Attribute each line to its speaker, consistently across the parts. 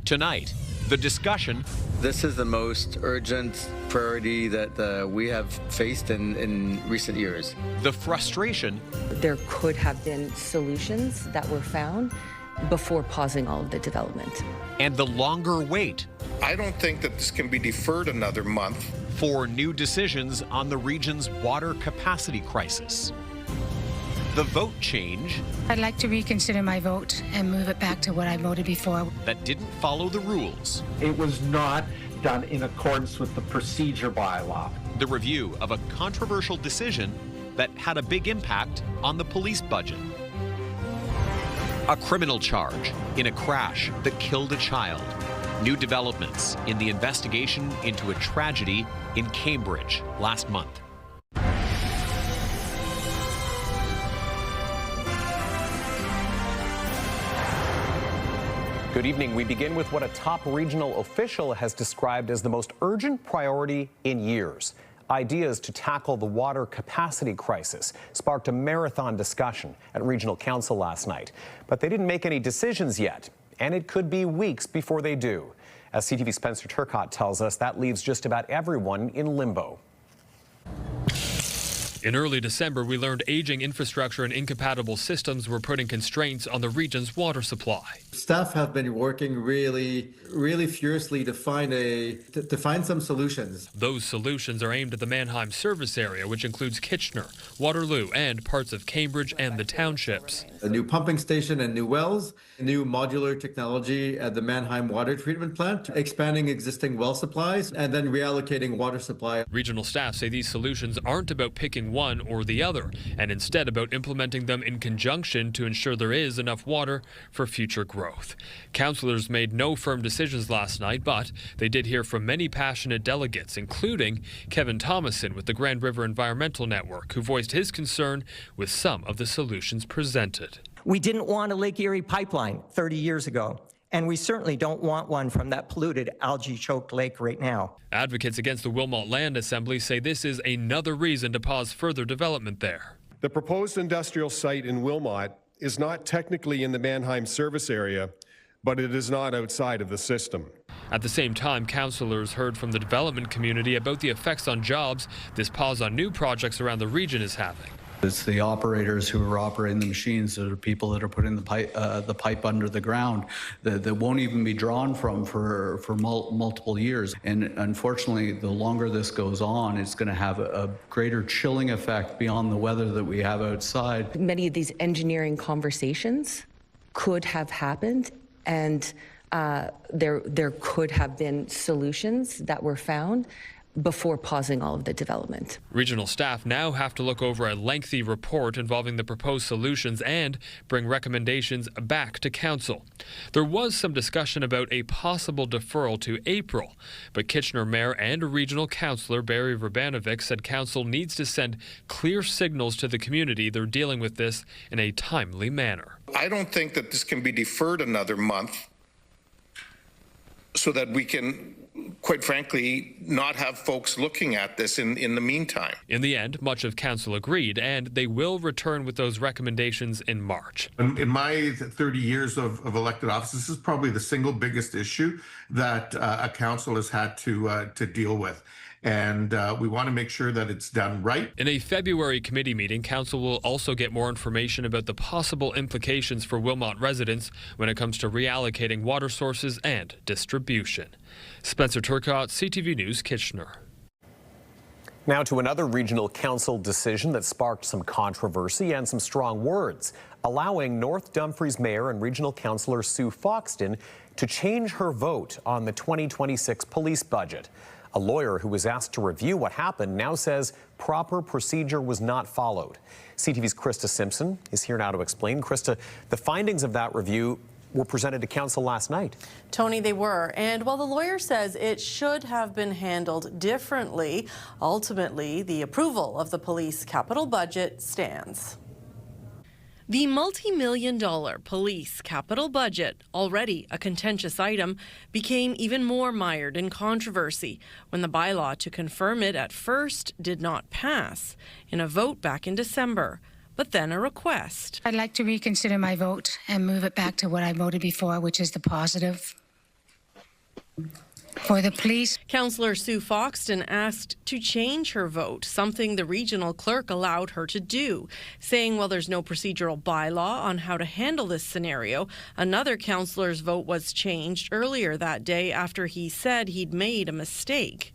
Speaker 1: Tonight, the discussion.
Speaker 2: This is the most urgent priority that we have faced in recent years.
Speaker 1: The frustration.
Speaker 3: There could have been solutions that were found before pausing all of the development.
Speaker 1: And the longer wait.
Speaker 4: I don't think that this can be deferred another month.
Speaker 1: For new decisions on the region's water capacity crisis. The vote change.
Speaker 5: I'd like to reconsider my vote and move it back to what I voted before.
Speaker 1: That didn't follow the rules.
Speaker 6: It was not done in accordance with the procedure bylaw.
Speaker 1: The review of a controversial decision that had a big impact on the police budget. A criminal charge in a crash that killed a child. New developments in the investigation into a tragedy in Cambridge last month. Good evening. We begin with what a top regional official has described as the most urgent priority in years. Ideas to tackle the water capacity crisis sparked a marathon discussion at Regional Council last night. But they didn't make any decisions yet, and it could be weeks before they do. As CTV's Spencer Turcott tells us, that leaves just about everyone in limbo.
Speaker 7: In early December, we learned aging infrastructure and incompatible systems were putting constraints on the region's water supply.
Speaker 8: Staff have been working really furiously to find some solutions.
Speaker 7: Those solutions are aimed at the Mannheim service area, which includes Kitchener, Waterloo, and parts of Cambridge and the townships.
Speaker 8: A new pumping station and new wells, new modular technology at the Mannheim water treatment plant, expanding existing well supplies, and then reallocating water supply.
Speaker 7: Regional staff say these solutions aren't about picking one or the other, and instead about implementing them in conjunction to ensure there is enough water for future growth. Councillors made no firm decisions last night, but they did hear from many passionate delegates, including Kevin Thomason with the Grand River Environmental Network, who voiced his concern with some of the solutions presented.
Speaker 9: We didn't want a Lake Erie pipeline 30 years ago. And we certainly don't want one from that polluted, algae-choked lake right now.
Speaker 7: Advocates against the Wilmot Land Assembly say this is another reason to pause further development there.
Speaker 10: The proposed industrial site in Wilmot is not technically in the Mannheim service area, but it is not outside of the system.
Speaker 7: At the same time, councillors heard from the development community about the effects on jobs this pause on new projects around the region is having.
Speaker 11: It's the operators who are operating the machines that are people that are putting the pipe under the ground that won't even be drawn from for multiple years. And unfortunately, the longer this goes on, it's going to have a greater chilling effect beyond the weather that we have outside.
Speaker 3: Many of these engineering conversations could have happened, and there could have been solutions that were found before pausing all of the development.
Speaker 7: Regional staff now have to look over a lengthy report involving the proposed solutions and bring recommendations back to council. There was some discussion about a possible deferral to April, but Kitchener Mayor and Regional Councillor Barry Verbanovic said council needs to send clear signals to the community they're dealing with this in a timely manner.
Speaker 4: I don't think that this can be deferred another month so that we can, quite frankly, not have folks looking at this in the meantime.
Speaker 7: In the end, much of council agreed, and they will return with those recommendations in March.
Speaker 12: In my 30 years of elected office, this is probably the single biggest issue that a council has had to deal with. And we want to make sure that it's done right.
Speaker 7: In a February committee meeting, council will also get more information about the possible implications for Wilmot residents when it comes to reallocating water sources and distribution. Spencer Turcott, CTV News Kitchener.
Speaker 1: Now to another regional council decision that sparked some controversy and some strong words, allowing North Dumfries Mayor and Regional Councillor Sue Foxton to change her vote on the 2026 police budget. A lawyer who was asked to review what happened now says proper procedure was not followed. CTV's Krista Simpson is here now to explain. Krista, the findings of that review were presented to council last night.
Speaker 13: Tony, they were. And while the lawyer says it should have been handled differently, ultimately the approval of the police capital budget stands. The multi-million-dollar police capital budget, already a contentious item, became even more mired in controversy when the bylaw to confirm it at first did not pass in a vote back in December, but then a request.
Speaker 5: I'd like to reconsider my vote and move it back to what I voted before, which is the positive For the police.
Speaker 13: Councillor Sue Foxton asked to change her vote, something the regional clerk allowed her to do, saying while there's no procedural bylaw on how to handle this scenario, another councillor's vote was changed earlier that day after he said he'd made a mistake.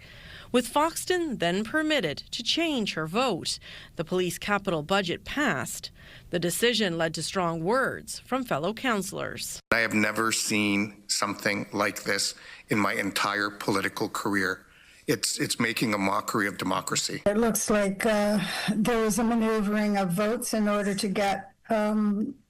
Speaker 13: With Foxton then permitted to change her vote, the police capital budget passed. The decision led to strong words from fellow councillors.
Speaker 4: I have never seen something like this in my entire political career. It's making a mockery of democracy.
Speaker 14: It looks like there was a maneuvering of votes in order to get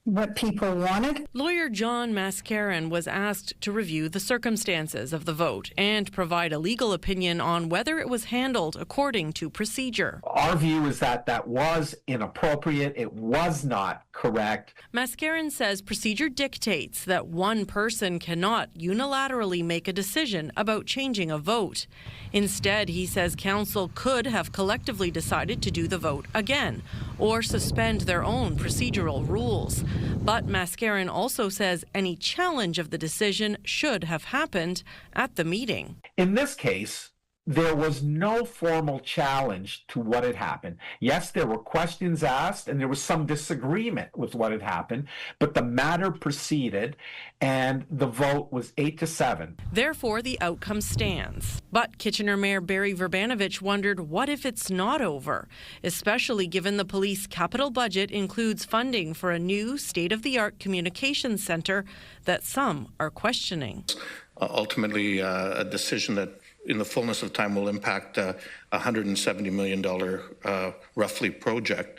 Speaker 14: what people wanted.
Speaker 13: Lawyer John Mascarin was asked to review the circumstances of the vote and provide a legal opinion on whether it was handled according to procedure.
Speaker 6: Our view is that that was inappropriate. It was not correct.
Speaker 13: Mascarin says procedure dictates that one person cannot unilaterally make a decision about changing a vote. Instead, he says council could have collectively decided to do the vote again or suspend their own procedural rules. But Mascarin also says any challenge of the decision should have happened at the meeting.
Speaker 6: In this case, there was no formal challenge to what had happened. Yes, there were questions asked and there was some disagreement with what had happened, but the matter proceeded and the vote was 8-7.
Speaker 13: Therefore, the outcome stands. But Kitchener Mayor Barry Verbanovich wondered what if it's not over, especially given the police capital budget includes funding for a new state-of-the-art communications center that some are questioning.
Speaker 4: Ultimately, a decision that in the fullness of time will impact a $170 million roughly project.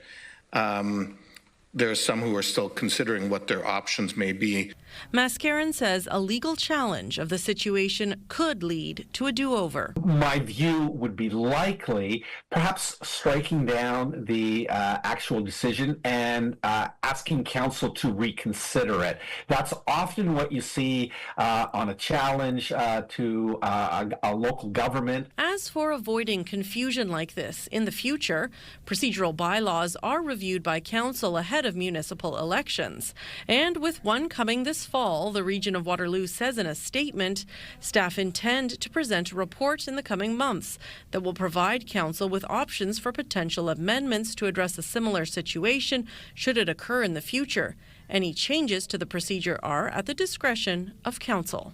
Speaker 4: There are some who are still considering what their options may be.
Speaker 13: Mascarin says a legal challenge of the situation could lead to a do-over.
Speaker 6: My view would be likely perhaps striking down the actual decision and asking council to reconsider it. That's often what you see on a challenge to a local government.
Speaker 13: As for avoiding confusion like this in the future, procedural bylaws are reviewed by council ahead of municipal elections. And with one coming this fall, the region of Waterloo says in a statement, staff intend to present a report in the coming months that will provide council with options for potential amendments to address a similar situation should it occur in the future. Any changes to the procedure are at the discretion of council.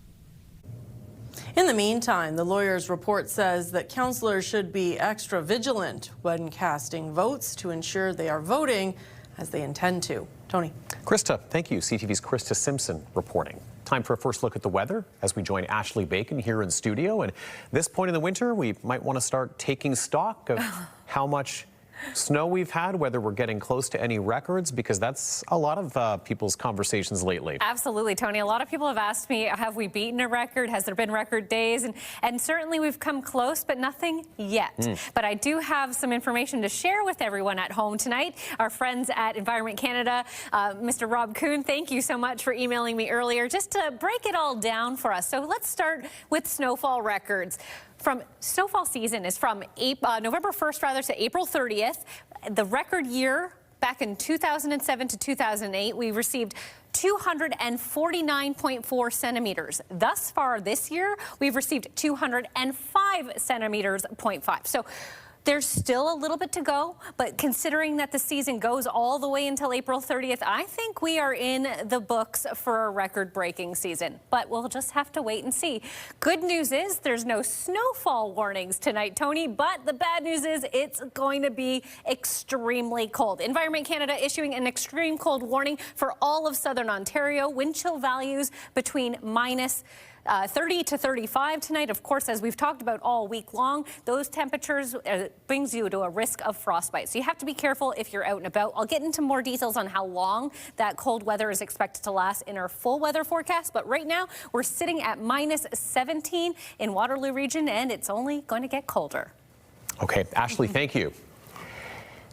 Speaker 13: In the meantime, the lawyer's report says that councillors should be extra vigilant when casting votes to ensure they are voting as they intend to. Tony.
Speaker 1: Krista, thank you. CTV's Krista Simpson reporting. Time for a first look at the weather as we join Ashley Bacon here in studio. And this point in the winter, we might want to start taking stock of how much snow we've had, whether we're getting close to any records, because that's a lot of people's conversations lately.
Speaker 15: Absolutely, Tony. A lot of people have asked me, have we beaten a record? Has there been record days? And certainly we've come close, but nothing yet. But I do have some information to share with everyone at home tonight. Our friends at Environment Canada, Mr. Rob Kuhn, thank you so much for emailing me earlier just to break it all down for us. So let's start with snowfall records. Snowfall season is from November 1st to April 30th. The record year back in 2007 to 2008, we received 249.4 centimeters. Thus far this year, we've received 205 centimeters, 0.5. So there's still a little bit to go, but considering that the season goes all the way until April 30th, I think we are in the books for a record-breaking season. But we'll just have to wait and see. Good news is there's no snowfall warnings tonight, Tony, but the bad news is it's going to be extremely cold. Environment Canada issuing an extreme cold warning for all of southern Ontario. Wind chill values between minus 30 to 35 tonight. Of course, as we've talked about all week long, those temperatures brings you to a risk of frostbite. So you have to be careful if you're out and about. I'll get into more details on how long that cold weather is expected to last in our full weather forecast. But right now, we're sitting at minus 17 in Waterloo region, and it's only going to get colder.
Speaker 1: Okay, Ashley, thank you.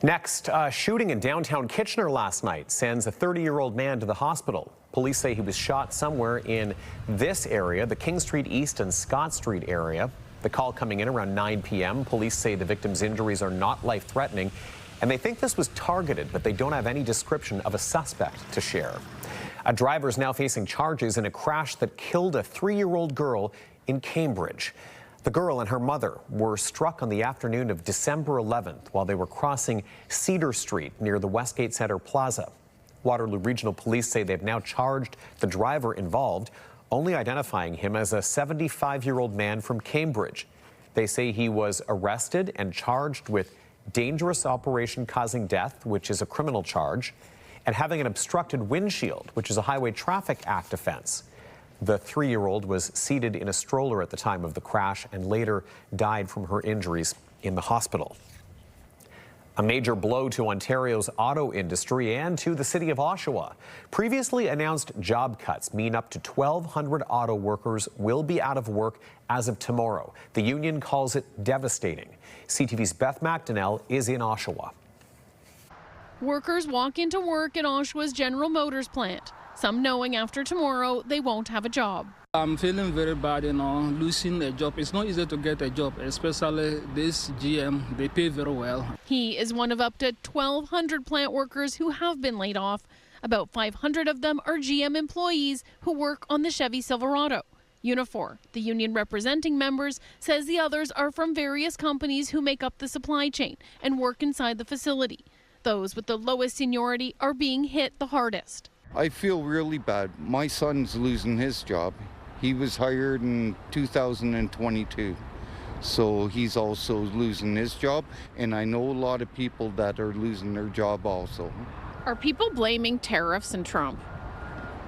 Speaker 1: Next, shooting in downtown Kitchener last night sends a 30-year-old man to the hospital. Police say he was shot somewhere in this area, the King Street East and Scott Street area. The call coming in around 9 p.m. Police say the victim's injuries are not life-threatening, and they think this was targeted, but they don't have any description of a suspect to share. A driver is now facing charges in a crash that killed a 3-year-old girl in Cambridge. The girl and her mother were struck on the afternoon of December 11th while they were crossing Cedar Street near the Westgate Center Plaza. Waterloo Regional Police say they've now charged the driver involved, only identifying him as a 75-year-old man from Cambridge. They say he was arrested and charged with dangerous operation causing death, which is a criminal charge, and having an obstructed windshield, which is a Highway Traffic Act offense. The 3-year-old was seated in a stroller at the time of the crash and later died from her injuries in the hospital. A major blow to Ontario's auto industry and to the city of Oshawa. Previously announced job cuts mean up to 1,200 auto workers will be out of work as of tomorrow. The union calls it devastating. CTV's Beth McDonnell is in Oshawa.
Speaker 16: Workers walk into work at Oshawa's General Motors plant, some knowing after tomorrow they won't have a job.
Speaker 17: I'm feeling very bad, losing a job. It's not easy to get a job, especially this GM. They pay very well.
Speaker 16: He is one of up to 1,200 plant workers who have been laid off. About 500 of them are GM employees who work on the Chevy Silverado. Unifor, the union representing members, says the others are from various companies who make up the supply chain and work inside the facility. Those with the lowest seniority are being hit the hardest.
Speaker 18: I feel really bad. My son's losing his job. He was hired in 2022, so he's also losing his job, and I know a lot of people that are losing their job also.
Speaker 16: Are people blaming tariffs and Trump?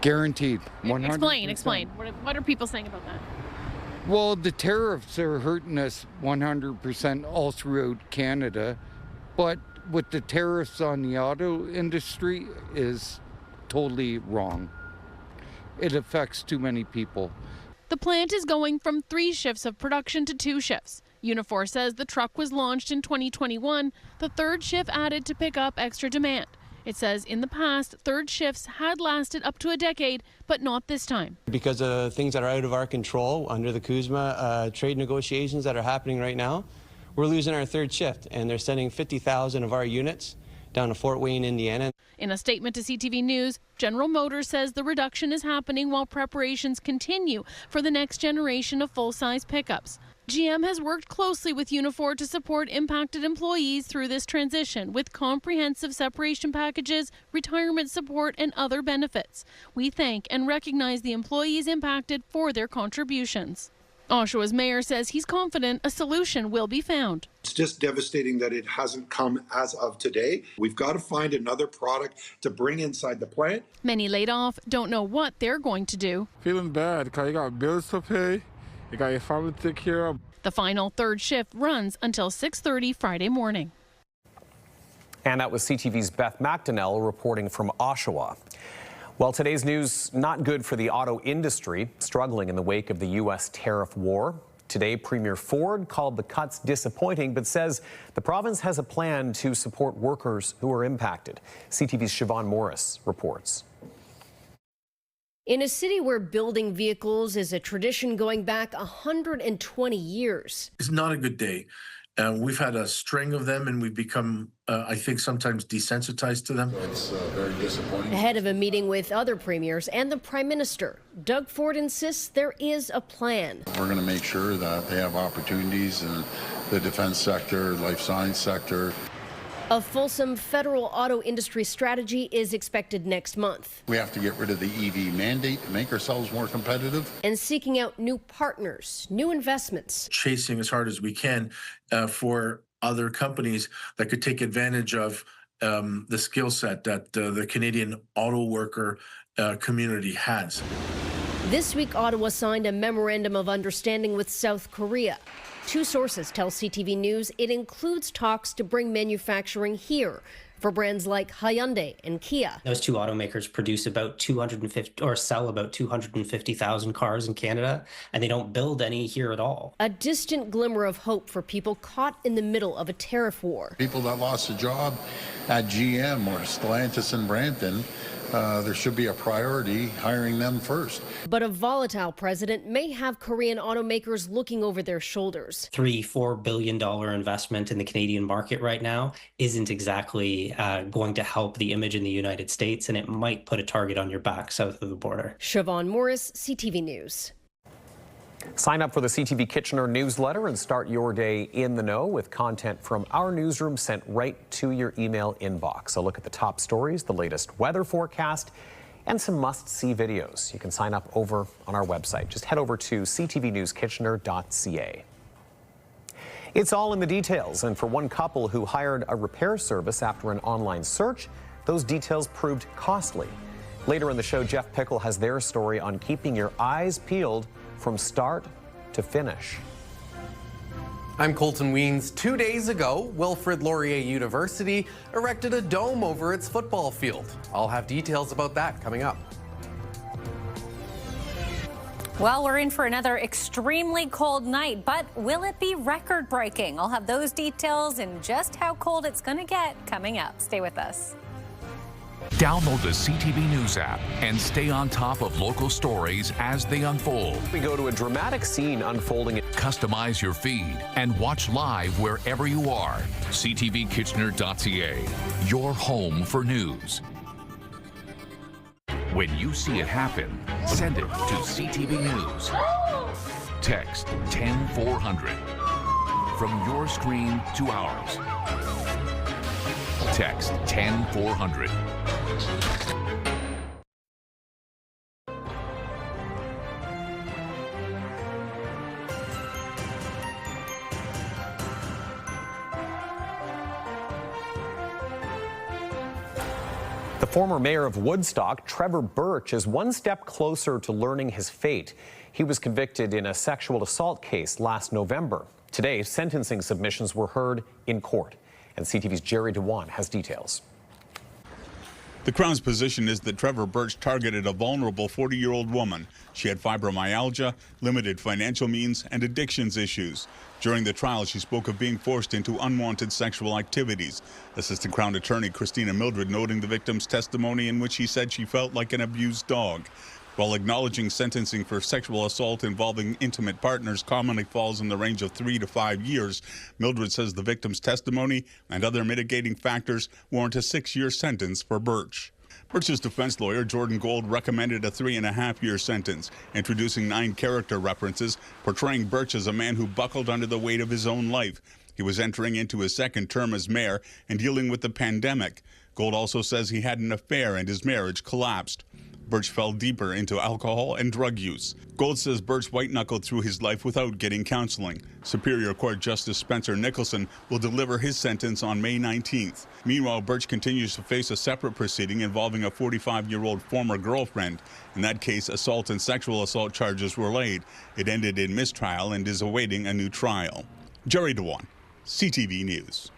Speaker 18: Guaranteed. 100%.
Speaker 16: Explain. What are people saying about that?
Speaker 18: Well, the tariffs are hurting us 100% all throughout Canada, but with the tariffs on the auto industry is totally wrong. It affects too many people.
Speaker 16: The plant is going from 3 shifts of production to 2 shifts. Unifor says the truck was launched in 2021, the 3rd shift added to pick up extra demand. It says in the past, 3rd shifts had lasted up to a decade, but not this time.
Speaker 19: Because of things that are out of our control under the CUSMA trade negotiations that are happening right now, we're losing our 3rd shift, and they're sending 50,000 of our units down to Fort Wayne, Indiana.
Speaker 16: In a statement to CTV News, General Motors says the reduction is happening while preparations continue for the next generation of full-size pickups. GM has worked closely with Unifor to support impacted employees through this transition with comprehensive separation packages, retirement support, and other benefits. We thank and recognize the employees impacted for their contributions. Oshawa's mayor says he's confident a solution will be found.
Speaker 20: It's just devastating that it hasn't come as of today. We've got to find another product to bring inside the plant.
Speaker 16: Many laid off don't know what they're going to do.
Speaker 17: Feeling bad because you got bills to pay, you got your family to take care of.
Speaker 16: The final 3rd shift runs until 6:30 Friday morning.
Speaker 1: And that was CTV's Beth McDonnell reporting from Oshawa. Well, today's news not good for the auto industry, struggling in the wake of the U.S. tariff war. Today, Premier Ford called the cuts disappointing, but says the province has a plan to support workers who are impacted. CTV's Siobhan Morris reports.
Speaker 21: In a city where building vehicles is a tradition going back 120 years.
Speaker 22: It's not a good day. We've had a string of them and we've become, I think, sometimes desensitized to them.
Speaker 23: It's very disappointing.
Speaker 21: Ahead of a meeting with other premiers and the Prime Minister, Doug Ford insists there is a plan.
Speaker 23: We're going to make sure that they have opportunities in the defense sector, life science sector.
Speaker 21: A fulsome federal auto industry strategy is expected next month.
Speaker 23: We have to get rid of the EV mandate to make ourselves more competitive.
Speaker 21: And seeking out new partners, new investments.
Speaker 22: Chasing as hard as we can for other companies that could take advantage of the skill set that the Canadian auto worker community has.
Speaker 21: This week, Ottawa signed a memorandum of understanding with South Korea. 2 sources tell CTV News it includes talks to bring manufacturing here for brands like Hyundai and Kia.
Speaker 24: Those 2 automakers produce about 250 or sell about 250,000 cars in Canada, and they don't build any here at all.
Speaker 21: A distant glimmer of hope for people caught in the middle of a tariff war.
Speaker 23: People that lost a job at GM or Stellantis and Brampton, there should be a priority hiring them first.
Speaker 21: But a volatile president may have Korean automakers looking over their shoulders.
Speaker 24: $3-4 billion investment in the Canadian market right now isn't exactly going to help the image in the United States, and it might put a target on your back south of the border.
Speaker 21: Siobhan Morris, CTV News.
Speaker 1: Sign up for the CTV Kitchener newsletter and start your day in the know with content from our newsroom sent right to your email inbox. A look at the top stories, the latest weather forecast, and some must-see videos. You can sign up over on our website. Just head over to ctvnewskitchener.ca. It's all in the details, and for one couple who hired a repair service after an online search, those details proved costly. Later in the show, Jeff Pickle has their story on keeping your eyes peeled from start to finish.
Speaker 2: I'm Colton Weens. 2 days ago, Wilfrid Laurier University erected a dome over its football field. I'll have details about that coming up.
Speaker 15: Well, we're in for another extremely cold night, but will it be record-breaking? I'll have those details and just how cold it's going to get coming up. Stay with us.
Speaker 8: Download the CTV News app and stay on top of local stories as they unfold.
Speaker 1: We go to a dramatic scene unfolding.
Speaker 8: Customize your feed and watch live wherever you are. CTVKitchener.ca, your home for news. When you see it happen, send it to CTV News. Text 10400 from your screen to ours. Text 10400.
Speaker 1: The former mayor of Woodstock, Trevor Birch, is one step closer to learning his fate. He was convicted in a sexual assault case last November. Today, sentencing submissions were heard in court. And CTV's Jerry Dewan has details.
Speaker 9: The Crown's position is that Trevor Birch targeted a vulnerable 40-year-old woman. She had fibromyalgia, limited financial means, and addictions issues. During the trial, she spoke of being forced into unwanted sexual activities. Assistant Crown Attorney Christina Mildred noting the victim's testimony in which she said she felt like an abused dog. While acknowledging sentencing for sexual assault involving intimate partners commonly falls in the range of 3 to 5 years, Mildred says the victim's testimony and other mitigating factors warrant a 6-year sentence for Birch. Birch's defense lawyer, Jordan Gold, recommended a 3.5-year sentence, introducing 9 character references, portraying Birch as a man who buckled under the weight of his own life. He was entering into his second term as mayor and dealing with the pandemic. Gold also says he had an affair and his marriage collapsed. Birch fell deeper into alcohol and drug use. Gold says Birch white-knuckled through his life without getting counseling. Superior Court Justice Spencer Nicholson will deliver his sentence on May 19th. Meanwhile, Birch continues to face a separate proceeding involving a 45-year-old former girlfriend. In that case, assault and sexual assault charges were laid. It ended in mistrial and is awaiting a new trial. Jerry Dewan, CTV News.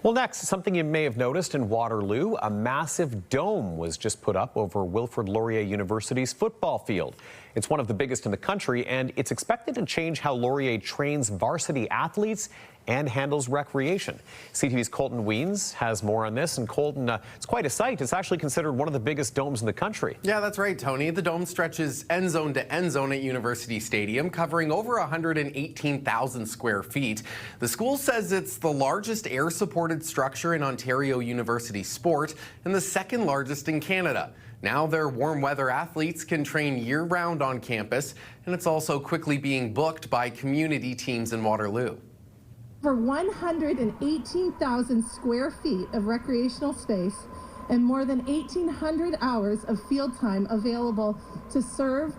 Speaker 1: Well, next, something you may have noticed in Waterloo, a massive dome was just put up over Wilfrid Laurier University's football field. It's one of the biggest in the country, and it's expected to change how Laurier trains varsity athletes and handles recreation. CTV's Colton Weens has more on this, and Colton, it's quite a sight. It's actually considered one of the biggest domes in the country.
Speaker 2: Yeah, that's right, Tony. The dome stretches end zone to end zone at University Stadium, covering over 118,000 square feet. The school says it's the largest air-supported structure in Ontario University sport and the second largest in Canada. Now their warm weather athletes can train year-round on campus, and it's also quickly being booked by community teams in Waterloo.
Speaker 10: For 118,000 square feet of recreational space and more than 1,800 hours of field time available to serve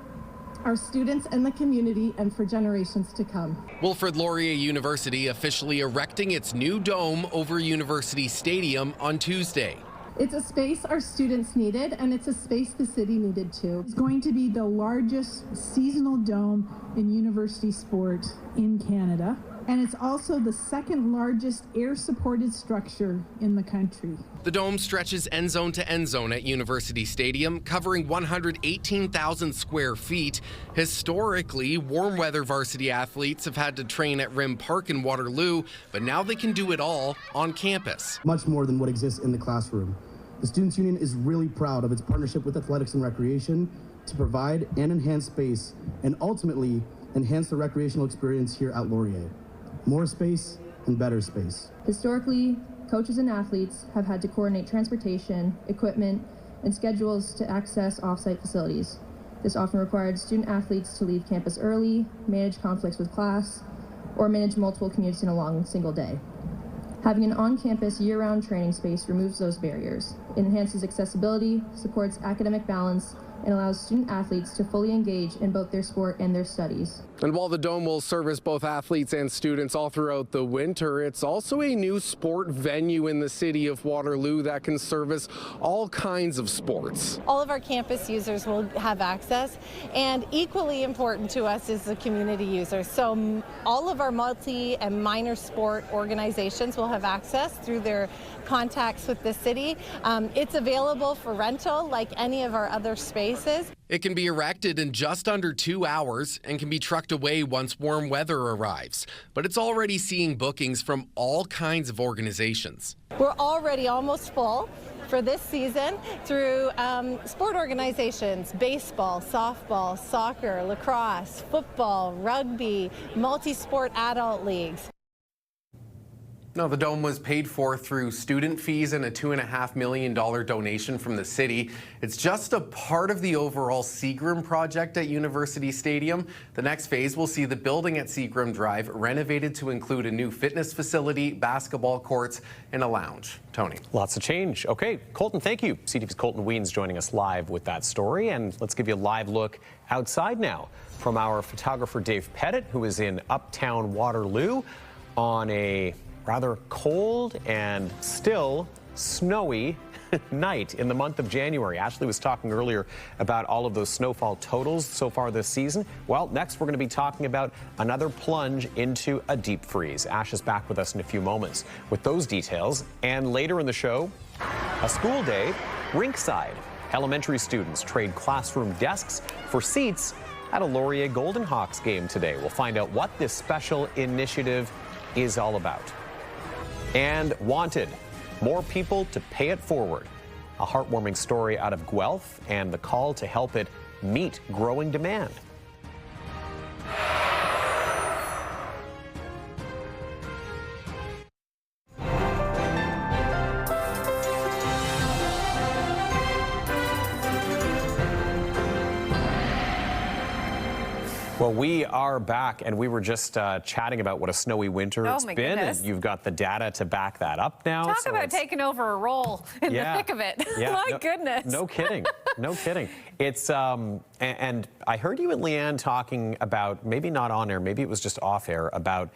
Speaker 10: our students and the community and for generations to come.
Speaker 2: Wilfrid Laurier University officially erecting its new dome over University Stadium on Tuesday.
Speaker 10: It's a space our students needed, and it's a space the city needed too. It's going to be the largest seasonal dome in university sport in Canada, and it's also the second largest air-supported structure in the country.
Speaker 2: The dome stretches end zone to end zone at University Stadium, covering 118,000 square feet. Historically, warm weather varsity athletes have had to train at Rim Park in Waterloo, but now they can do it all on campus.
Speaker 25: Much more than what exists in the classroom. The Students' Union is really proud of its partnership with Athletics and Recreation to provide and enhance space and ultimately enhance the recreational experience here at Laurier. More space and better space.
Speaker 26: Historically, coaches and athletes have had to coordinate transportation, equipment, and schedules to access off-site facilities. This often required student athletes to leave campus early, manage conflicts with class, or manage multiple commutes in a long single day. Having an on-campus year-round training space removes those barriers. It enhances accessibility, supports academic balance, and allows student athletes to fully engage in both their sport and their studies.
Speaker 2: And while the Dome will service both athletes and students all throughout the winter, it's also a new sport venue in the city of Waterloo that can service all kinds of sports.
Speaker 3: All of our campus users will have access, and equally important to us is the community users. So all of our multi and minor sport organizations will have access through their contacts with the city. It's available for rental like any of our other spaces.
Speaker 2: It can be erected in just under 2 hours and can be trucked away once warm weather arrives. But it's already seeing bookings from all kinds of organizations.
Speaker 3: We're already almost full for this season through sport organizations, baseball, softball, soccer, lacrosse, football, rugby, multi-sport adult leagues.
Speaker 2: Now, the Dome was paid for through student fees and a $2.5 million donation from the city. It's just a part of the overall Seagram project at University Stadium. The next phase will see the building at Seagram Drive renovated to include a new fitness facility, basketball courts, and a lounge. Tony.
Speaker 1: Lots of change. Okay, Colton, thank you. CTV's Colton Weens joining us live with that story. And let's give you a live look outside now from our photographer Dave Pettit, who is in uptown Waterloo on a rather cold and still snowy night in the month of January. Ashley was talking earlier about all of those snowfall totals so far this season. Well, next we're going to be talking about another plunge into a deep freeze. Ash is back with us in a few moments with those details. And later in the show, a school day rinkside. Elementary students trade classroom desks for seats at a Laurier Golden Hawks game today. We'll find out what this special initiative is all about. And wanted, more people to pay it forward. A heartwarming story out of Guelph and the call to help it meet growing demand. Well, we are back, and we were just chatting about what a snowy winter it's been,
Speaker 15: goodness.
Speaker 1: and you've got the data to back that up now.
Speaker 15: Talk about taking over a role in the thick of it. My goodness.
Speaker 1: No kidding. No kidding. It's and I heard you and Leanne talking about, maybe not on air, maybe it was just off air, about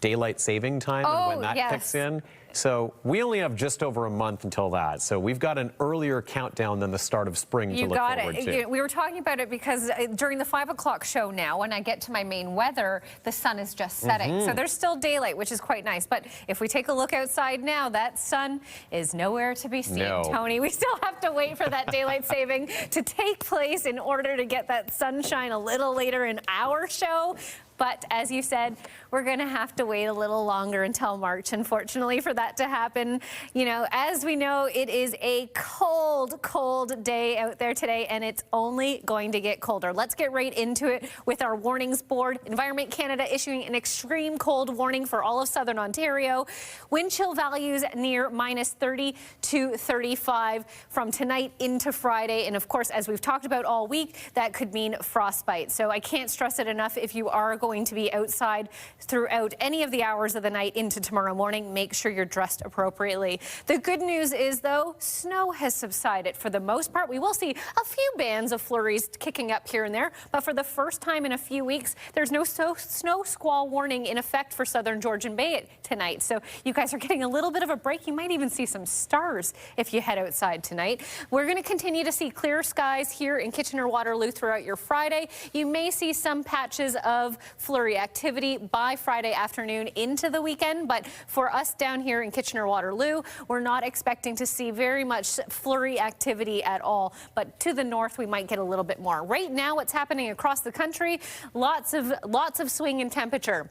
Speaker 1: daylight saving time and when that kicks in. So we only have just over a month until that. So we've got an earlier countdown than the start of spring to look forward to.
Speaker 15: We were talking about it because during the 5 o'clock show now, when I get to my main weather, the sun is just setting. So there's still daylight, which is quite nice. But if we take a look outside now, that sun is nowhere to be seen, Tony. We still have to wait for that daylight saving to take place in order to get that sunshine a little later in our show. But as you said, we're going to have to wait a little longer until March, unfortunately, for that to happen. You know, as we know, it is a cold, cold day out there today, and it's only going to get colder. Let's get right into it with our warnings board. Environment Canada issuing an extreme cold warning for all of southern Ontario. Wind chill values near minus 30 to 35 from tonight into Friday. And of course, as we've talked about all week, that could mean frostbite. So I can't stress it enough. If you are going to be outside throughout any of the hours of the night into tomorrow morning, make sure you're dressed appropriately. The good news is, though, snow has subsided for the most part. We will see a few bands of flurries kicking up here and there, but for the first time in a few weeks, there's no snow squall warning in effect for southern Georgian Bay tonight. So you guys are getting a little bit of a break. You might even see some stars if you head outside tonight. We're going to continue to see clear skies here in Kitchener-Waterloo throughout your Friday. You may see some patches of flurry activity by Friday afternoon into the weekend, but for us down here in Kitchener-Waterloo, we're not expecting to see very much flurry activity at all, but to the north we might get a little bit more. Right now, what's happening across the country, lots of swing in temperature.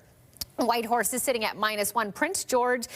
Speaker 15: Whitehorse is sitting at -1. Prince George,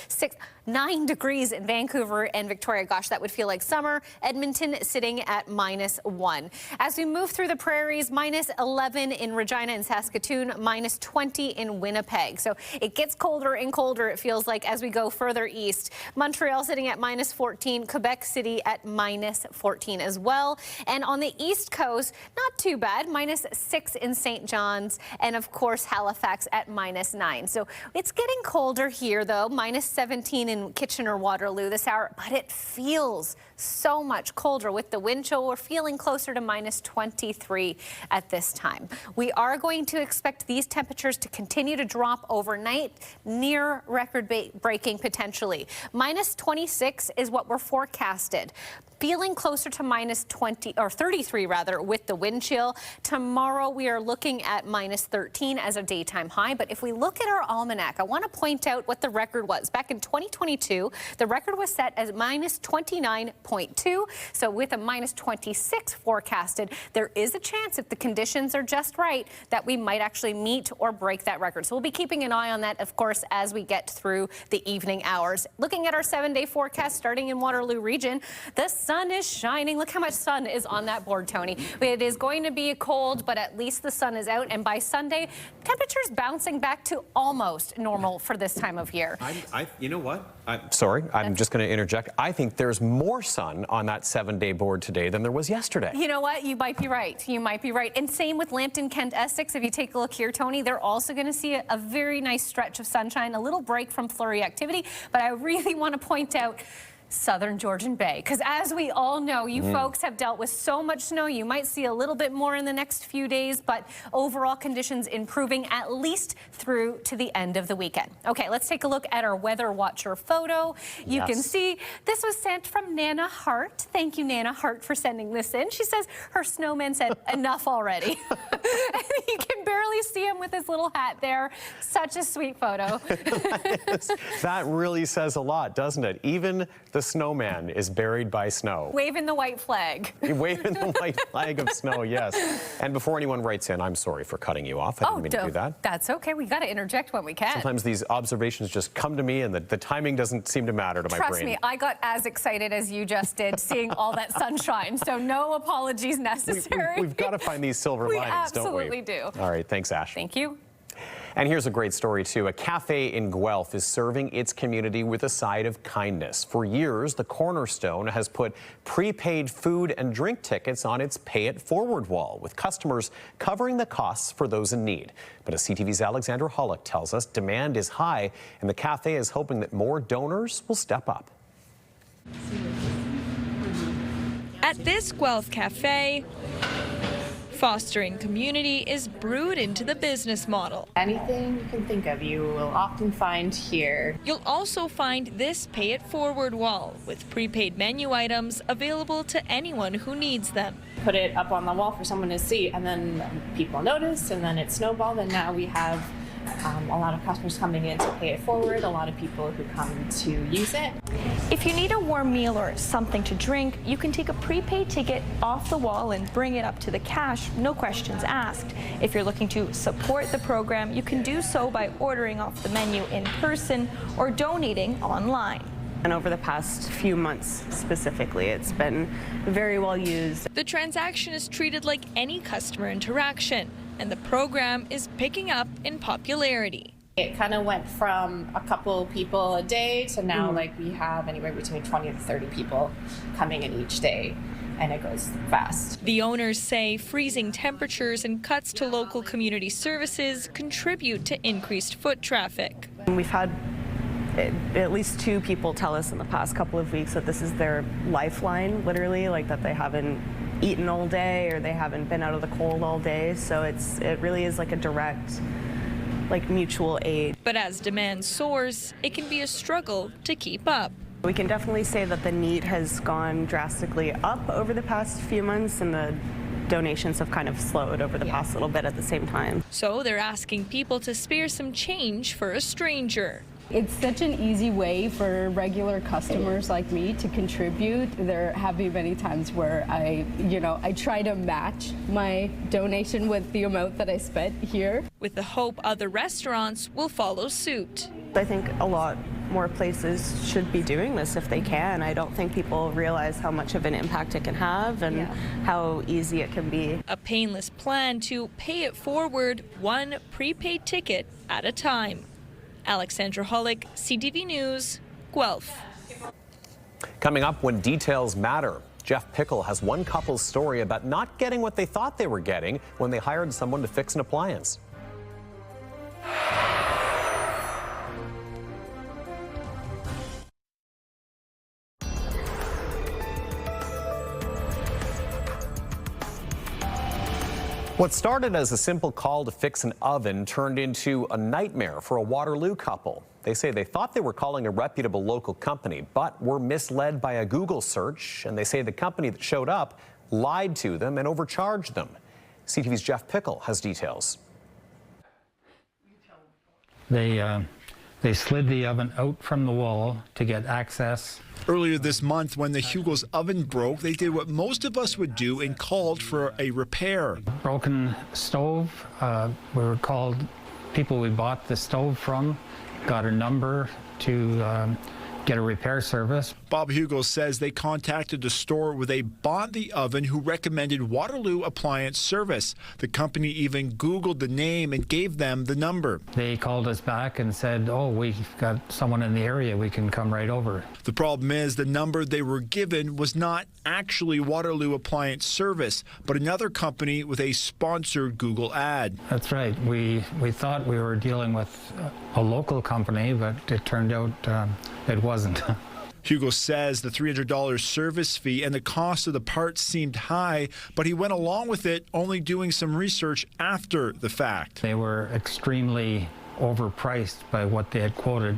Speaker 15: 9 degrees in Vancouver and Victoria. Gosh, that would feel like summer. Edmonton sitting at -1. As we move through the prairies, -11 in Regina and Saskatoon, -20 in Winnipeg. So it gets colder and colder, it feels like, as we go further east. Montreal sitting at -14, Quebec City at -14 as well. And on the east coast, not too bad, -6 in St. John's, and of course Halifax at -9. So it's getting colder here, though, -17 in Kitchener-Waterloo this hour, but it feels so much colder with the wind chill. We're feeling closer to -23 at this time. We are going to expect these temperatures to continue to drop overnight, near record-breaking potentially. -26 is what we're forecasted. Feeling closer to -20 or 33 rather with the wind chill. Tomorrow we are looking at -13 as a daytime high. But if we look at our almanac, I want to point out what the record was. Back in 2022, the record was set as -29.2. So with a -26 forecasted, there is a chance, if the conditions are just right, that we might actually meet or break that record. So we'll be keeping an eye on that, of course, as we get through the evening hours. Looking at our 7-day forecast starting in Waterloo region, the sun is shining. Look how much sun is on that board, Tony. It is going to be cold, but at least the sun is out. And by Sunday, temperatures bouncing back to almost normal for this time of year.
Speaker 1: You know what? Sorry, I'm just going to interject. I think there's more sun on that 7-day board today than there was yesterday.
Speaker 15: You know what? You might be right. You might be right. And same with Lambton, Kent, Essex. If you take a look here, Tony, they're also going to see a very nice stretch of sunshine, a little break from flurry activity. But I really want to point out Southern Georgian Bay, because as we all know, you folks have dealt with so much snow. You might see a little bit more in the next few days, but overall conditions improving at least through to the end of the weekend. Okay, let's take a look at our Weather Watcher photo. You can see this was sent from Nana Hart. Thank you, Nana Hart, for sending this in. She says her snowman said enough already. And you can barely see him with his little hat there. Such a sweet photo.
Speaker 1: That really says a lot, doesn't it? Even the snowman is buried by snow.
Speaker 15: Waving the white flag.
Speaker 1: Waving the white flag of snow, yes. And before anyone writes in, I'm sorry for cutting you off. I didn't mean to do that.
Speaker 15: That's okay. We got to interject when we can.
Speaker 1: Sometimes these observations just come to me and the timing doesn't seem to matter to my brain.
Speaker 15: Trust me, I got as excited as you just did seeing all that sunshine. So no apologies necessary.
Speaker 1: We've got to find these silver linings, don't we?
Speaker 15: We absolutely do.
Speaker 1: All right. Thanks, Ash.
Speaker 15: Thank you.
Speaker 1: And here's a great story, too. A cafe in Guelph is serving its community with a side of kindness. For years, the Cornerstone has put prepaid food and drink tickets on its Pay It Forward wall, with customers covering the costs for those in need. But as CTV's Alexandra Hollick tells us, demand is high, and the cafe is hoping that more donors will step up.
Speaker 4: At this Guelph cafe, fostering community is brewed into the business model.
Speaker 5: Anything you can think of, you will often find here.
Speaker 4: You'll also find this Pay It Forward wall with prepaid menu items available to anyone who needs them.
Speaker 5: Put it up on the wall for someone to see, and then people notice, and then it snowballed, and now we have a lot of customers coming in to Pay It Forward, a lot of people who come to use it.
Speaker 7: If you need a warm meal or something to drink, you can take a prepaid ticket off the wall and bring it up to the cash, no questions asked. If you're looking to support the program, you can do so by ordering off the menu in person or donating online.
Speaker 5: And over the past few months specifically, it's been very well used.
Speaker 4: The transaction is treated like any customer interaction, and the program is picking up in popularity.
Speaker 5: It kind of went from a couple people a day to now like we have anywhere between 20 to 30 people coming in each day, and it goes fast.
Speaker 4: The owners say freezing temperatures and cuts to local community services contribute to increased foot traffic.
Speaker 5: We've had at least 2 people tell us in the past couple of weeks that this is their lifeline, literally, like that they haven't eaten all day or they haven't been out of the cold all day. So it really is like a direct, like mutual aid.
Speaker 4: But as demand soars, it can be a struggle to keep up.
Speaker 5: We can definitely say that the need has gone drastically up over the past few months, and the donations have kind of slowed over the past little bit at the same time.
Speaker 4: So they're asking people to spare some change for a stranger.
Speaker 6: It's such an easy way for regular customers like me to contribute. There have been many times where I try to match my donation with the amount that I spent here.
Speaker 4: With the hope other restaurants will follow suit.
Speaker 5: I think a lot more places should be doing this if they can. I don't think people realize how much of an impact it can have and how easy it can be.
Speaker 4: A painless plan to pay it forward, one prepaid ticket at a time. Alexandra Hollick, CTV News, Guelph.
Speaker 1: Coming up, when details matter, Jeff Pickle has one couple's story about not getting what they thought they were getting when they hired someone to fix an appliance. What started as a simple call to fix an oven turned into a nightmare for a Waterloo couple. They say they thought they were calling a reputable local company, but were misled by a Google search, and they say the company that showed up lied to them and overcharged them. CTV's Jeff Pickle has details.
Speaker 11: They slid the oven out from the wall to get access.
Speaker 12: Earlier this month, when the Hugo's oven broke, they did what most of us would do and called for a repair.
Speaker 11: Broken stove. We were called people we bought the stove from, got a number to get a repair service.
Speaker 12: Bob Hugo says they contacted the store where they bought the oven who recommended Waterloo Appliance Service. The company even Googled the name and gave them the number.
Speaker 11: They called us back and said, oh, we've got someone in the area, we can come right over.
Speaker 12: The problem is the number they were given was not actually Waterloo Appliance Service, but another company with a sponsored Google ad.
Speaker 11: That's right. We thought we were dealing with a local company, but it turned out it wasn't.
Speaker 12: Hugo says the $300 service fee and the cost of the parts seemed high, but he went along with it, only doing some research after the fact.
Speaker 11: They were extremely overpriced by what they had quoted,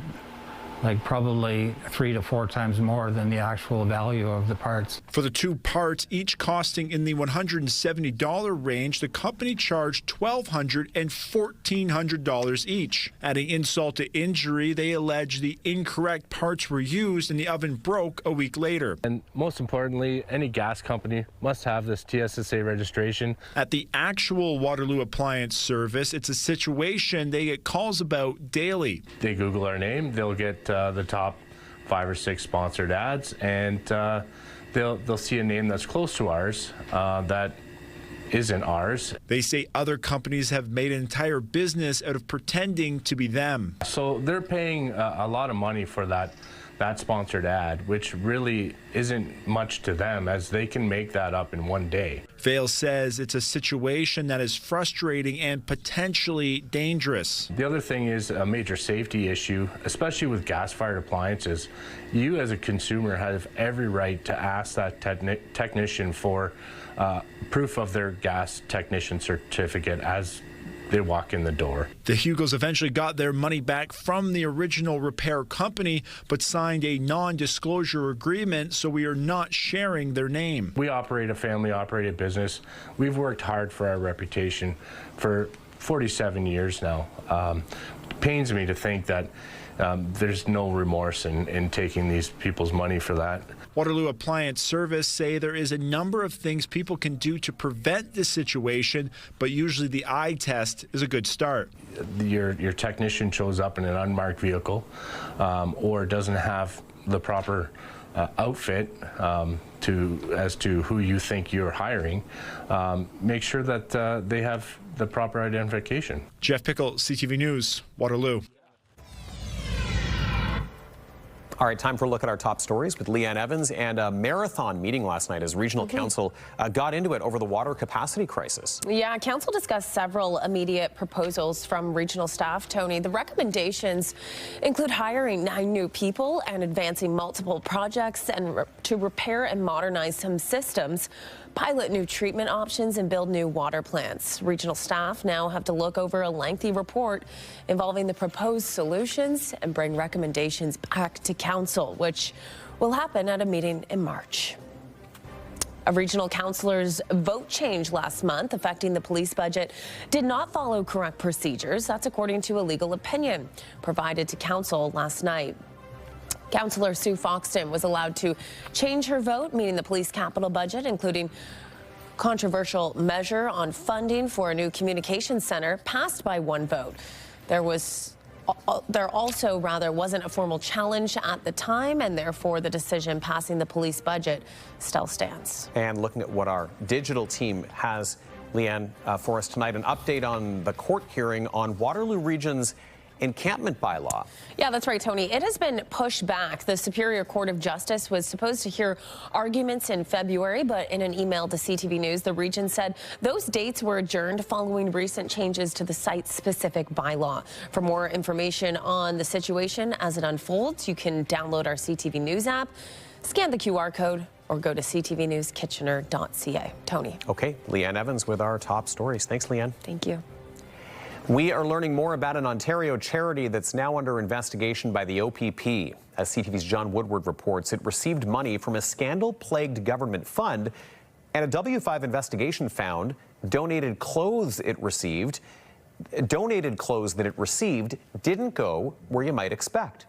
Speaker 11: like probably 3 to 4 times more than the actual value of the parts.
Speaker 12: For the two parts, each costing in the $170 range, the company charged $1,200 and $1,400 each. Adding insult to injury, they allege the incorrect parts were used and the oven broke a week later.
Speaker 13: And most importantly, any gas company must have this TSSA registration.
Speaker 12: At the actual Waterloo Appliance Service, it's a situation they get calls about daily.
Speaker 13: They Google our name, they'll get the top 5 or 6 sponsored ads, and they'll see a name that's close to ours that isn't ours.
Speaker 12: They say other companies have made an entire business out of pretending to be them.
Speaker 13: So they're paying a lot of money for that sponsored ad, which really isn't much to them, as they can make that up in one day.
Speaker 12: Vale says it's a situation that is frustrating and potentially dangerous.
Speaker 13: The other thing is a major safety issue, especially with gas-fired appliances. You as a consumer have every right to ask that technician for proof of their gas technician certificate as they walk in the door.
Speaker 12: The Hugos eventually got their money back from the original repair company, but signed a non-disclosure agreement, so we are not sharing their name.
Speaker 13: We operate a family-operated business. We've worked hard for our reputation for 47 years now. It pains me to think that there's no remorse in taking these people's money for that.
Speaker 12: Waterloo Appliance Service say there is a number of things people can do to prevent this situation, but usually the eye test is a good start.
Speaker 13: Your technician shows up in an unmarked vehicle or doesn't have the proper outfit as to who you think you're hiring. Make sure that they have the proper identification.
Speaker 12: Jeff Pickle, CTV News, Waterloo.
Speaker 1: All right, time for a look at our top stories with Leanne Evans, and a marathon meeting last night as Regional Council got into it over the water capacity crisis.
Speaker 14: Yeah, Council discussed several immediate proposals from regional staff, Tony. The recommendations include hiring 9 new people and advancing multiple projects and to repair and modernize some systems, pilot new treatment options, and build new water plants. Regional staff now have to look over a lengthy report involving the proposed solutions and bring recommendations back to Council, which will happen at a meeting in March. A regional councilor's vote change last month affecting the police budget did not follow correct procedures. That's according to a legal opinion provided to council last night. Councillor Sue Foxton was allowed to change her vote, meaning the police capital budget, including controversial measure on funding for a new communications center, passed by one vote. There also wasn't a formal challenge at the time, and therefore the decision passing the police budget still stands.
Speaker 1: And looking at what our digital team has, Leanne, for us tonight, an update on the court hearing on Waterloo Region's encampment bylaw.
Speaker 14: Yeah, that's right, Tony. It has been pushed back. The Superior Court of Justice was supposed to hear arguments in February, but in an email to CTV News, the region said those dates were adjourned following recent changes to the site-specific bylaw. For more information on the situation as it unfolds, you can download our CTV News app, scan the QR code, or go to ctvnewskitchener.ca. Tony.
Speaker 1: Okay, Leanne Evans with our top stories. Thanks, Leanne.
Speaker 14: Thank you.
Speaker 1: We are learning more about an Ontario charity that's now under investigation by the OPP. As CTV's John Woodward reports, it received money from a scandal-plagued government fund, and a W5 investigation found donated clothes that it received didn't go where you might expect.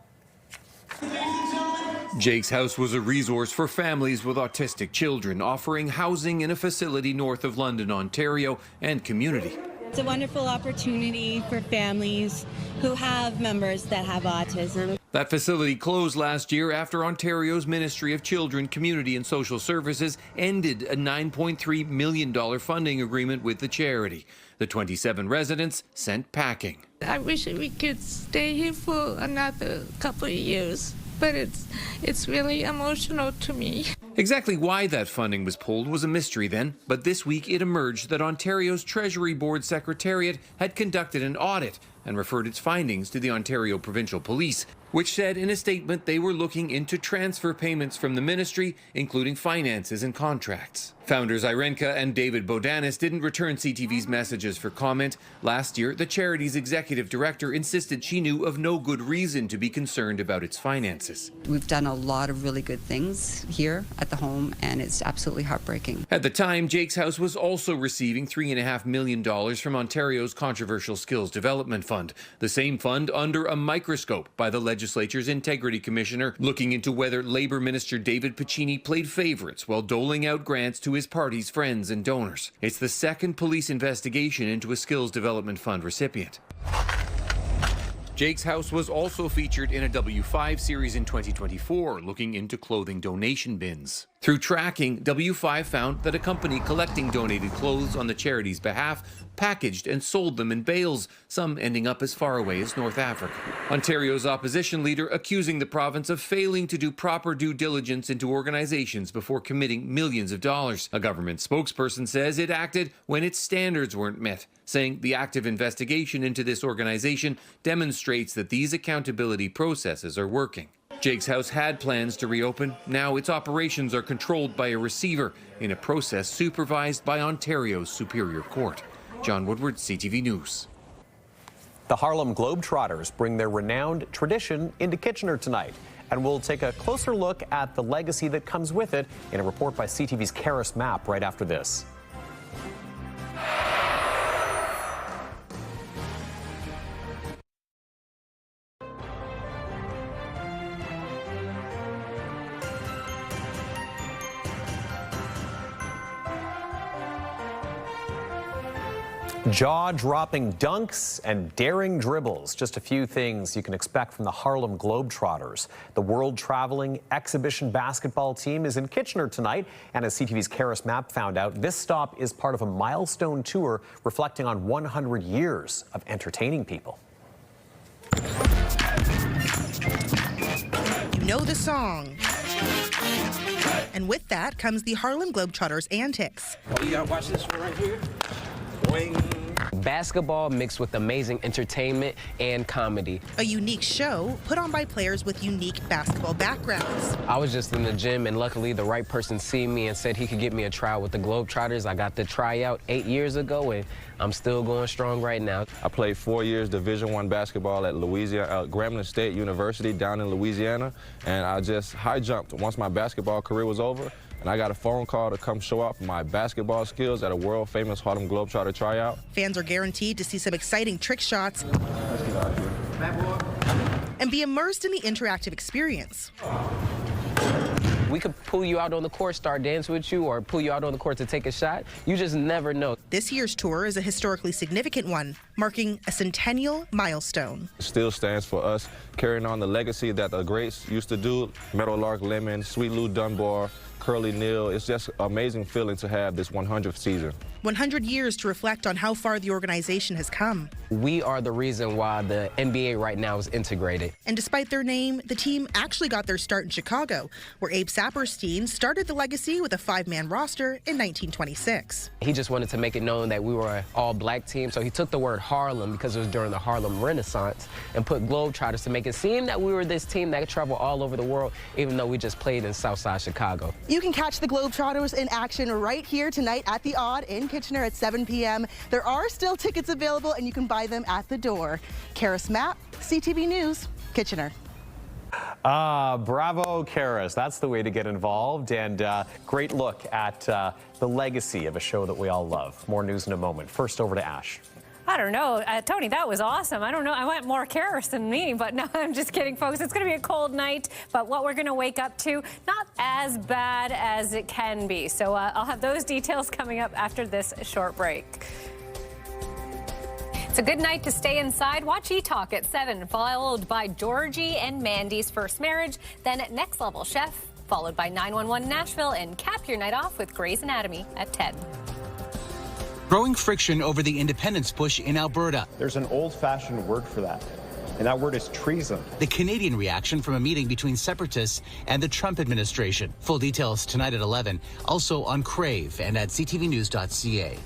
Speaker 16: Jake's House was a resource for families with autistic children, offering housing in a facility north of London, Ontario, and community.
Speaker 17: It's a wonderful opportunity for families who have members that have autism.
Speaker 16: That facility closed last year after Ontario's Ministry of Children, Community and Social Services ended a $9.3 million funding agreement with the charity. The 27 residents sent packing.
Speaker 18: I wish we could stay here for another couple of years, but it's really emotional to me.
Speaker 16: Exactly why that funding was pulled was a mystery then, but this week it emerged that Ontario's Treasury Board Secretariat had conducted an audit and referred its findings to the Ontario Provincial Police, which said in a statement they were looking into transfer payments from the ministry, including finances and contracts. Founders Irenka and David Bodanis didn't return CTV's messages for comment. Last year, the charity's executive director insisted she knew of no good reason to be concerned about its finances.
Speaker 19: We've done a lot of really good things here at the home, and it's absolutely heartbreaking.
Speaker 16: At the time, Jake's House was also receiving $3.5 million from Ontario's Controversial Skills Development Fund, the same fund under a microscope by the legislature's Integrity Commissioner, looking into whether Labour Minister David Piccini played favourites while doling out grants to his party's friends and donors. It's the second police investigation into a Skills Development Fund recipient. Jake's House was also featured in a W5 series in 2024, looking into clothing donation bins. Through tracking, W5 found that a company collecting donated clothes on the charity's behalf packaged and sold them in bales, some ending up as far away as North Africa. Ontario's opposition leader accusing the province of failing to do proper due diligence into organizations before committing millions of dollars. A government spokesperson says it acted when its standards weren't met, saying the active investigation into this organization demonstrates that these accountability processes are working. Jake's House had plans to reopen. Now its operations are controlled by a receiver in a process supervised by Ontario's Superior Court. John Woodward, CTV News.
Speaker 1: The Harlem Globetrotters bring their renowned tradition into Kitchener tonight, and we'll take a closer look at the legacy that comes with it in a report by CTV's Karis Mapp right after this. Jaw-dropping dunks and daring dribbles, just a few things you can expect from the Harlem Globetrotters. The world-traveling exhibition basketball team is in Kitchener tonight, and as CTV's Karis Mapp found out, this stop is part of a milestone tour reflecting on 100 years of entertaining people.
Speaker 20: You know the song. And with that comes the Harlem Globetrotters antics.
Speaker 22: You gotta watch this one right here. Wing.
Speaker 27: Basketball mixed with amazing entertainment and comedy.
Speaker 20: A unique show put on by players with unique basketball backgrounds.
Speaker 27: I was just in the gym, and luckily the right person seen me and said he could get me a tryout with the Globetrotters. I got the tryout 8 years ago, and I'm still going strong right now.
Speaker 28: I played 4 years Division I basketball at Grambling State University down in Louisiana, and I just high jumped. Once my basketball career was over, and I got a phone call to come show off my basketball skills at a world-famous Harlem Globetrotter tryout.
Speaker 20: Fans are guaranteed to see some exciting trick shots and be immersed in the interactive experience.
Speaker 27: We could pull you out on the court, start dancing with you, or pull you out on the court to take a shot. You just never know.
Speaker 20: This year's tour is a historically significant one, marking a centennial milestone.
Speaker 28: It still stands for us carrying on the legacy that the greats used to do. Meadowlark Lemon, Sweet Lou Dunbar, Curly Neal. It's just an amazing feeling to have this 100th season.
Speaker 20: 100 years to reflect on how far the organization has come.
Speaker 27: We are the reason why the NBA right now is integrated.
Speaker 20: And despite their name, the team actually got their start in Chicago, where Abe Saperstein started the legacy with a 5-man roster in 1926.
Speaker 27: He just wanted to make it known that we were an all-black team, so he took the word Harlem, because it was during the Harlem Renaissance, and put Globetrotters to make it seem that we were this team that could travel all over the world, even though we just played in Southside Chicago.
Speaker 20: You can catch the Globetrotters in action right here tonight at the Odd in Kitchener at 7 p.m. There are still tickets available, and you can buy them at the door. Karis Mapp, CTV News, Kitchener.
Speaker 1: Bravo, Karis. That's the way to get involved, and great look at the legacy of a show that we all love. More news in a moment. First, over to Ash.
Speaker 15: I don't know. Tony, that was awesome. I don't know. I went more Karis than me, but no, I'm just kidding, folks. It's going to be a cold night, but what we're going to wake up to, not as bad as it can be. So I'll have those details coming up after this short break. It's a good night to stay inside. Watch E-Talk at 7, followed by Georgie and Mandy's first marriage, then at Next Level Chef, followed by 911 Nashville, and cap your night off with Grey's Anatomy at 10.
Speaker 8: Growing friction over the independence push in Alberta.
Speaker 9: There's an old-fashioned word for that, and that word is treason.
Speaker 8: The Canadian reaction from a meeting between separatists and the Trump administration. Full details tonight at 11, also on Crave and at ctvnews.ca.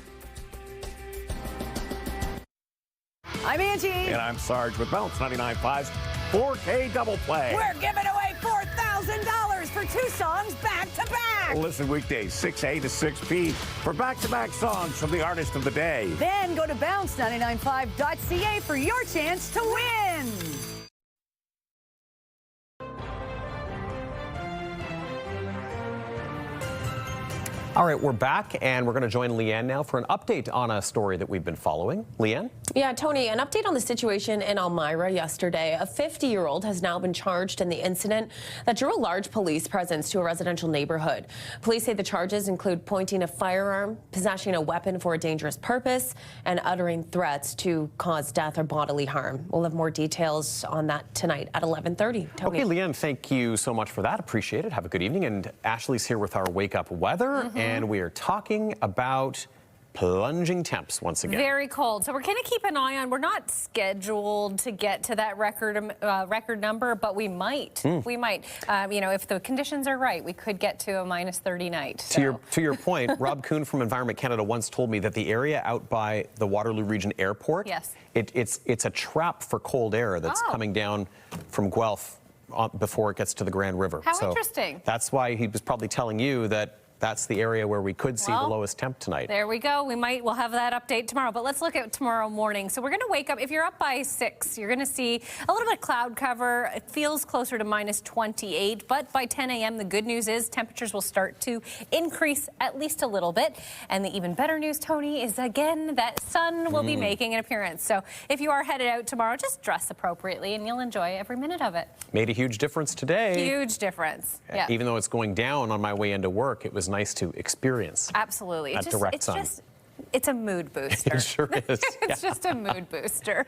Speaker 10: I'm Angie.
Speaker 21: And I'm Sarge with Bounce 99.5's 4K Double Play.
Speaker 10: We're giving away $4,000 for 2 songs back to back.
Speaker 21: Listen weekdays 6A to 6P for back-to-back songs from the artist of the day.
Speaker 10: Then go to bounce995.ca for your chance to win.
Speaker 1: All right, we're back, and we're going to join Leanne now for an update on a story that we've been following. Leanne?
Speaker 14: Yeah, Tony, an update on the situation in Elmira yesterday. A 50-year-old has now been charged in the incident that drew a large police presence to a residential neighborhood. Police say the charges include pointing a firearm, possessing a weapon for a dangerous purpose, and uttering threats to cause death or bodily harm. We'll have more details on that tonight at 11:30. Tony.
Speaker 1: Okay, Leanne, thank you so much for that. Appreciate it. Have a good evening. And Ashley's here with our Wake Up Weather. And we are talking about plunging temps once again.
Speaker 15: Very cold. So we're going to keep an eye on. We're not scheduled to get to that record number, but we might. We might. You know, if the conditions are right, we could get to a -30 night.
Speaker 1: So. To your point, Rob Kuhn from Environment Canada once told me that the area out by the Waterloo Region Airport,
Speaker 15: yes,
Speaker 1: it's a trap for cold air that's coming down from Guelph before it gets to the Grand River.
Speaker 15: How interesting.
Speaker 1: That's why he was probably telling you that that's the area where we could see the lowest temp tonight.
Speaker 15: There we go. We'll have that update tomorrow. But let's look at tomorrow morning. So we're going to wake up. If you're up by 6, you're going to see a little bit of cloud cover. It feels closer to -28. But by 10 a.m., the good news is temperatures will start to increase at least a little bit. And the even better news, Tony, is again that sun will be making an appearance. So if you are headed out tomorrow, just dress appropriately and you'll enjoy every minute of it.
Speaker 1: Made a huge difference today.
Speaker 15: Huge difference. Yeah.
Speaker 1: Even though it's going down on my way into work, it was nice to experience.
Speaker 15: Absolutely.
Speaker 1: That direct sun.
Speaker 15: It's a mood booster.
Speaker 1: It sure is.
Speaker 15: It's just a mood booster.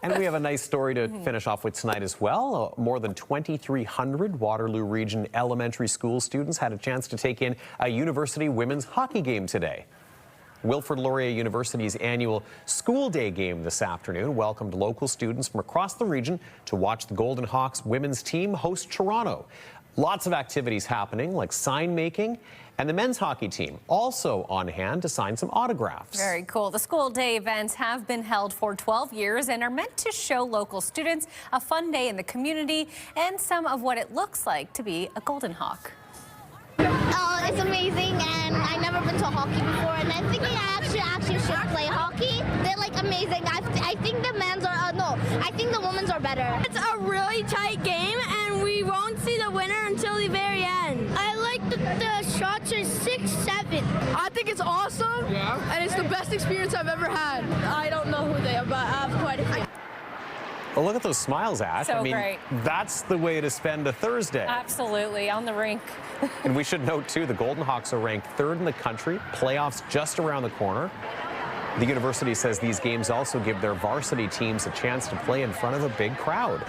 Speaker 1: And we have a nice story to finish off with tonight as well. More than 2,300 Waterloo Region elementary school students had a chance to take in a university women's hockey game today. Wilfrid Laurier University's annual School Day game this afternoon welcomed local students from across the region to watch the Golden Hawks women's team host Toronto. Lots of activities happening, like sign making, and the men's hockey team also on hand to sign some autographs.
Speaker 15: Very cool. The School Day events have been held for 12 years and are meant to show local students a fun day in the community and some of what it looks like to be a Golden Hawk.
Speaker 23: It's amazing, and I've never been to hockey before, and I think I actually should play hockey. They're like amazing. I think the men's are I think the women's are better.
Speaker 24: It's a really tight game, and we won't see the winner until the very end. I like the shots
Speaker 2: think it's awesome. Yeah. And it's the best experience I've ever had. I don't know who they are, but I have quite a few.
Speaker 1: Well, look at those smiles, Ash.
Speaker 15: So
Speaker 1: I mean,
Speaker 15: great.
Speaker 1: That's the way to spend a Thursday.
Speaker 15: Absolutely, on the rink.
Speaker 1: And we should note, too, the Golden Hawks are ranked 3rd in the country. Playoffs just around the corner. The university says these games also give their varsity teams a chance to play in front of a big crowd.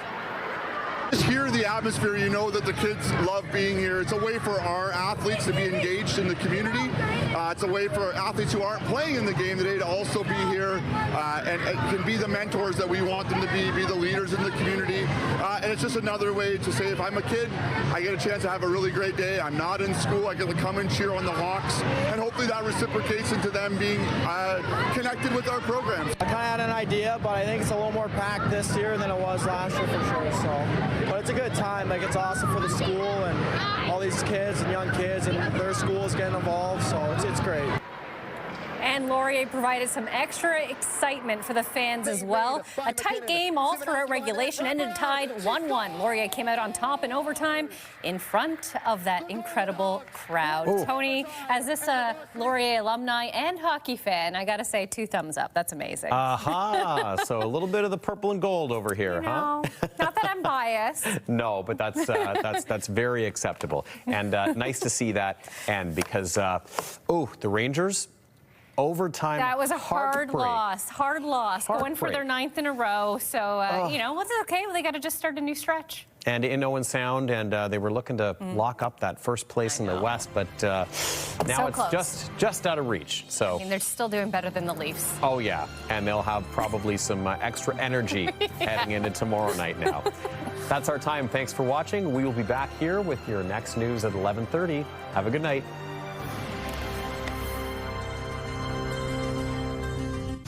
Speaker 3: Just hear the atmosphere, you know that the kids love being here. It's a way for our athletes to be engaged in the community. It's a way for athletes who aren't playing in the game today to also be here and can be the mentors that we want them to be the leaders in the community. And it's just another way to say, if I'm a kid, I get a chance to have a really great day. I'm not in school. I get to come and cheer on the Hawks. And hopefully that reciprocates into them being connected with our programs.
Speaker 5: I kind of had an idea, but I think it's a little more packed this year than it was last year for sure. But it's a good time. Like, it's awesome for the school and all these kids and young kids, and their school is getting involved, so it's great.
Speaker 15: And Laurier provided some extra excitement for the fans as well. A tight game all throughout regulation, ended tied 1-1. Laurier came out on top in overtime in front of that incredible crowd.
Speaker 1: Ooh.
Speaker 15: Tony, as this Laurier alumni and hockey fan, I got to say 2 thumbs up. That's amazing.
Speaker 1: Aha! So a little bit of the purple and gold over here, huh?
Speaker 15: Not that I'm biased.
Speaker 1: No, but that's very acceptable. And nice to see that end because, the Rangers, overtime.
Speaker 15: That was a hard
Speaker 1: heartbreak.
Speaker 15: loss. Going for their 9th in a row. So, you know, it's okay. They got to just start a new stretch.
Speaker 1: And in Owen Sound, and they were looking to lock up that first place in the West, but now
Speaker 15: So
Speaker 1: it's
Speaker 15: close.
Speaker 1: just out of reach. So.
Speaker 15: I mean, they're still doing better than the Leafs.
Speaker 1: Oh, yeah. And they'll have probably some extra energy heading into tomorrow night now. That's our time. Thanks for watching. We will be back here with your next news at 11:30. Have a good night.